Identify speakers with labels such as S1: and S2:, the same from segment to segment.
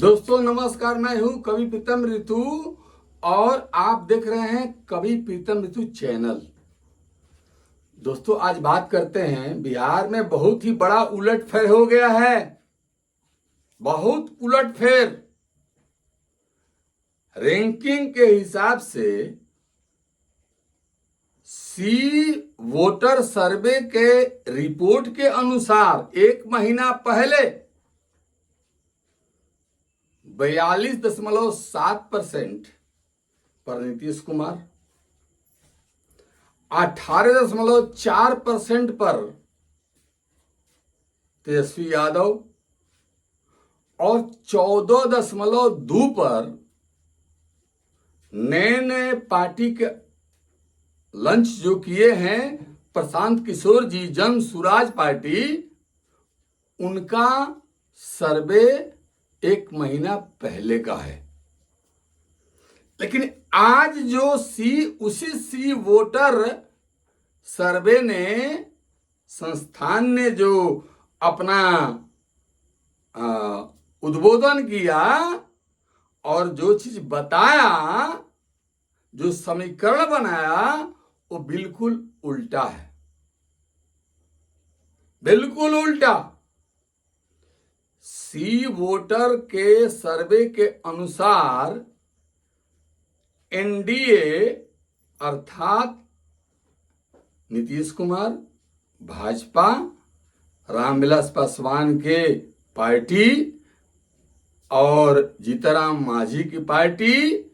S1: दोस्तों नमस्कार, मैं हूं कवि प्रीतम ऋतु और आप देख रहे हैं कवि प्रीतम ऋतु चैनल। दोस्तों आज बात करते हैं, बिहार में बहुत ही बड़ा उलटफेर हो गया है। बहुत उलटफेर। रैंकिंग के हिसाब से सी वोटर सर्वे के रिपोर्ट के अनुसार 1 महीना पहले 42.7% पर नीतीश कुमार, 18.4% पर तेजस्वी यादव और 14.2 पर नए नए पार्टी के लंच जो किए हैं प्रशांत किशोर जी, जन सुराज पार्टी, उनका सर्वे 1 महीना पहले का है। लेकिन आज जो उसी सी वोटर सर्वे ने, संस्थान ने जो अपना उद्बोधन किया और जो चीज बताया, जो समीकरण बनाया, वो बिल्कुल उल्टा है। बिल्कुल उल्टा। सी वोटर के सर्वे के अनुसार एनडीए अर्थात नीतीश कुमार, भाजपा, रामविलास पासवान के पार्टी और जीतनराम मांझी की पार्टी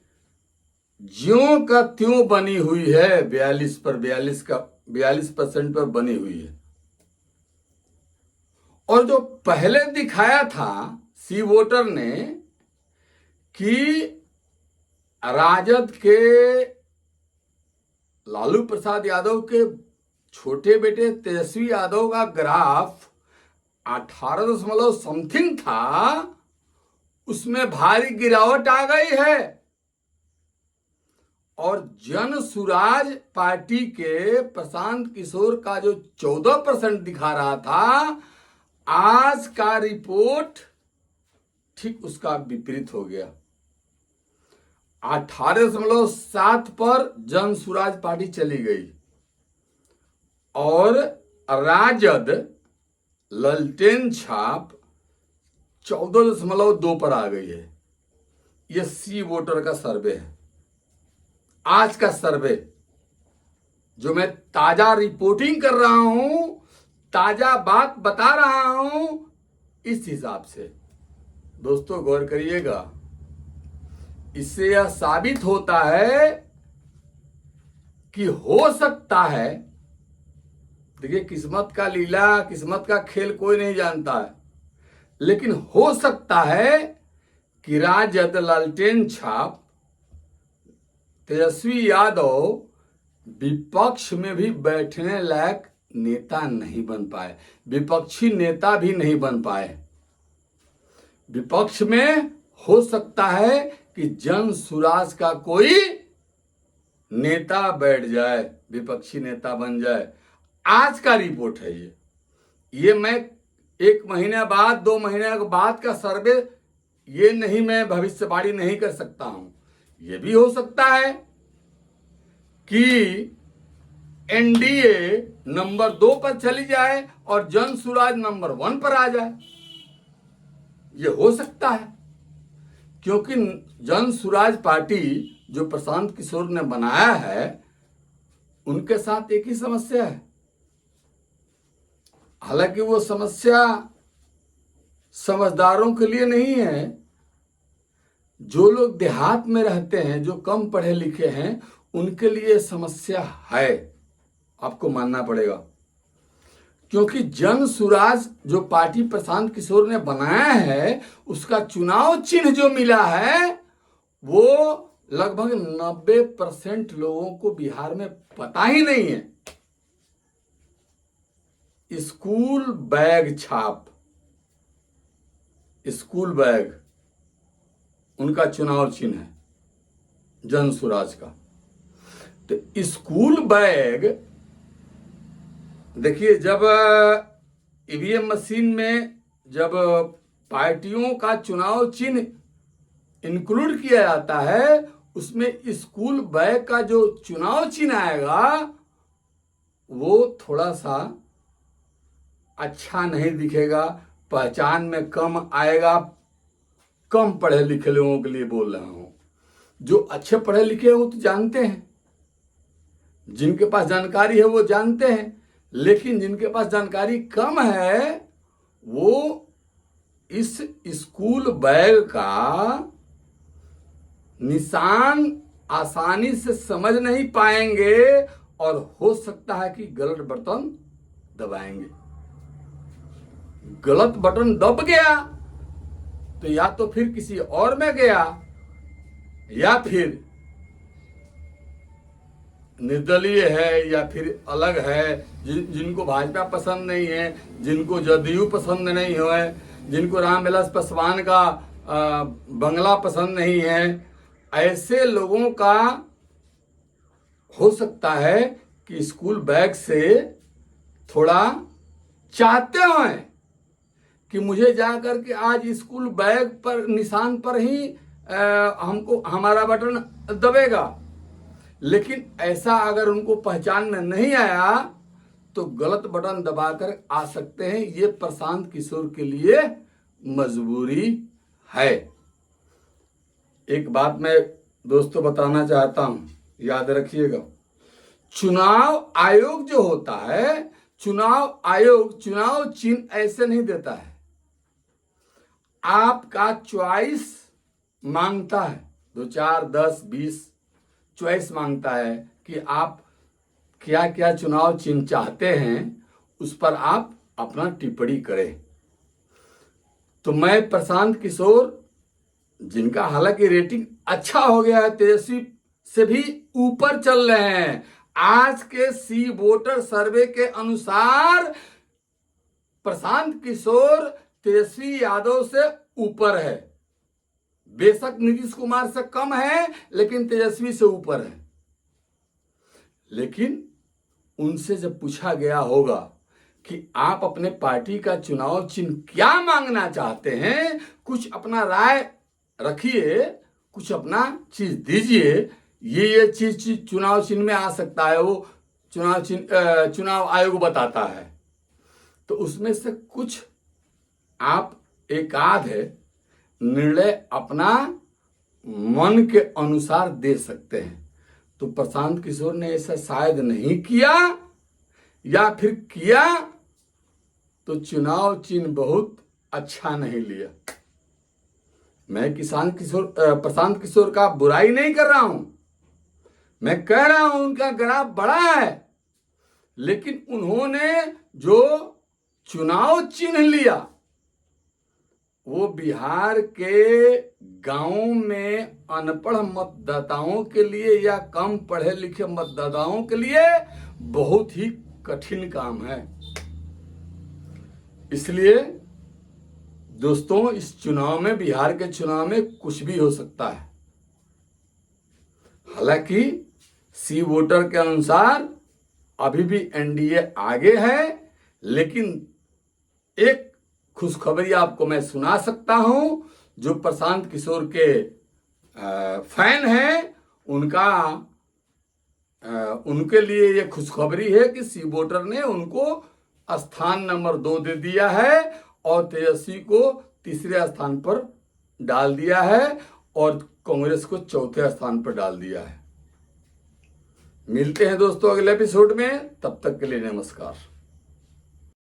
S1: ज्यों का त्यों बनी हुई है। 42% पर बनी हुई है। और जो पहले दिखाया था सी वोटर ने कि राजद के लालू प्रसाद यादव के छोटे बेटे तेजस्वी यादव का ग्राफ 18 समथिंग था, उसमें भारी गिरावट आ गई है। और जन सुराज पार्टी के प्रशांत किशोर का जो 14% दिखा रहा था, आज का रिपोर्ट ठीक उसका विपरीत हो गया। 18.7 पर जन सुराज पार्टी चली गई और राजद ललटेन छाप 14.2 पर आ गई है। यह सी वोटर का सर्वे है। आज का सर्वे जो मैं ताजा रिपोर्टिंग कर रहा हूं, ताजा बात बता रहा हूं, इस हिसाब से दोस्तों गौर करिएगा। इससे यह साबित होता है कि हो सकता है, देखिए किस्मत का लीला, किस्मत का खेल कोई नहीं जानता है, लेकिन हो सकता है कि राजद लालटेन छाप तेजस्वी यादव विपक्ष में भी बैठने लायक नेता नहीं बन पाए, विपक्षी नेता भी नहीं बन पाए। विपक्ष में हो सकता है कि जन सुराज का कोई नेता बैठ जाए, विपक्षी नेता बन जाए। आज का रिपोर्ट है ये मैं 1 महीने बाद, 2 महीने बाद का सर्वे, ये नहीं, मैं भविष्यवाणी नहीं कर सकता हूं। ये भी हो सकता है कि एनडीए नंबर 2 पर चली जाए और जन सुराज नंबर 1 पर आ जाए। ये हो सकता है, क्योंकि जन सुराज पार्टी जो प्रशांत किशोर ने बनाया है, उनके साथ एक ही समस्या है। हालांकि वो समस्या समझदारों के लिए नहीं है। जो लोग देहात में रहते हैं, जो कम पढ़े लिखे हैं, उनके लिए समस्या है, आपको मानना पड़ेगा। क्योंकि जन सुराज जो पार्टी प्रशांत किशोर ने बनाया है, उसका चुनाव चिन्ह जो मिला है, वो लगभग 90% लोगों को बिहार में पता ही नहीं है। स्कूल बैग छाप, स्कूल बैग उनका चुनाव चिन्ह है, जन सुराज का। तो स्कूल बैग, देखिए जब ईवीएम मशीन में जब पार्टियों का चुनाव चिन्ह इंक्लूड किया जाता है, उसमें स्कूल बैग का जो चुनाव चिन्ह आएगा वो थोड़ा सा अच्छा नहीं दिखेगा, पहचान में कम आएगा। कम पढ़े लिखे लोगों के लिए बोल रहा हूं। जो अच्छे पढ़े लिखे हैं वो तो जानते हैं, जिनके पास जानकारी है वो जानते हैं, लेकिन जिनके पास जानकारी कम है वो इस स्कूल बैग का निशान आसानी से समझ नहीं पाएंगे और हो सकता है कि गलत बटन दबाएंगे। गलत बटन दब गया तो या तो फिर किसी और में गया या फिर निर्दलीय है या फिर अलग है। जिनको भाजपा पसंद नहीं है, जिनको जदयू पसंद नहीं है, जिनको रामविलास पासवान का बंगला पसंद नहीं है, ऐसे लोगों का हो सकता है कि स्कूल बैग से थोड़ा चाहते हैं कि मुझे जाकर के आज स्कूल बैग पर निशान पर ही हमको हमारा बटन दबेगा। लेकिन ऐसा अगर उनको पहचान में नहीं आया तो गलत बटन दबाकर आ सकते हैं। ये प्रशांत किशोर के लिए मजबूरी है। एक बात मैं दोस्तों बताना चाहता हूं, याद रखिएगा। चुनाव आयोग जो होता है, चुनाव आयोग चुनाव चिन्ह ऐसे नहीं देता है। आपका चॉइस मांगता है, 2, 4, 10, 20 चॉइस मांगता है कि आप क्या क्या चुनाव चिन्ह चाहते हैं, उस पर आप अपना टिप्पणी करें। तो मैं प्रशांत किशोर, जिनका हालांकि रेटिंग अच्छा हो गया है, तेजस्वी से भी ऊपर चल रहे हैं। आज के सी वोटर सर्वे के अनुसार प्रशांत किशोर तेजस्वी यादव से ऊपर है। बेशक नीतीश कुमार से कम है, लेकिन तेजस्वी से ऊपर है। लेकिन उनसे जब पूछा गया होगा कि आप अपने पार्टी का चुनाव चिन्ह क्या मांगना चाहते हैं, कुछ अपना राय रखिए, कुछ अपना चीज दीजिए, ये चीज चुनाव चिन्ह में आ सकता है, वो चुनाव आयोग बताता है। तो उसमें से कुछ आप एकाध निर्णय अपना मन के अनुसार दे सकते हैं। तो प्रशांत किशोर ने ऐसा शायद नहीं किया, या फिर किया तो चुनाव चिन्ह बहुत अच्छा नहीं लिया। मैं प्रशांत किशोर का बुराई नहीं कर रहा हूं, मैं कह रहा हूं उनका ग्राफ बड़ा है, लेकिन उन्होंने जो चुनाव चिन्ह लिया वो बिहार के गांवों में अनपढ़ मतदाताओं के लिए या कम पढ़े लिखे मतदाताओं के लिए बहुत ही कठिन काम है। इसलिए दोस्तों, इस चुनाव में, बिहार के चुनाव में कुछ भी हो सकता है। हालांकि सी वोटर के अनुसार अभी भी एनडीए आगे है, लेकिन एक खुशखबरी आपको मैं सुना सकता हूं। जो प्रशांत किशोर के फैन हैं, उनके लिए ये खुशखबरी है कि सी वोटर ने उनको स्थान नंबर 2 दे दिया है और तेजस्वी को तीसरे स्थान पर डाल दिया है और कांग्रेस को चौथे स्थान पर डाल दिया है। मिलते हैं दोस्तों अगले एपिसोड में, तब तक के लिए नमस्कार।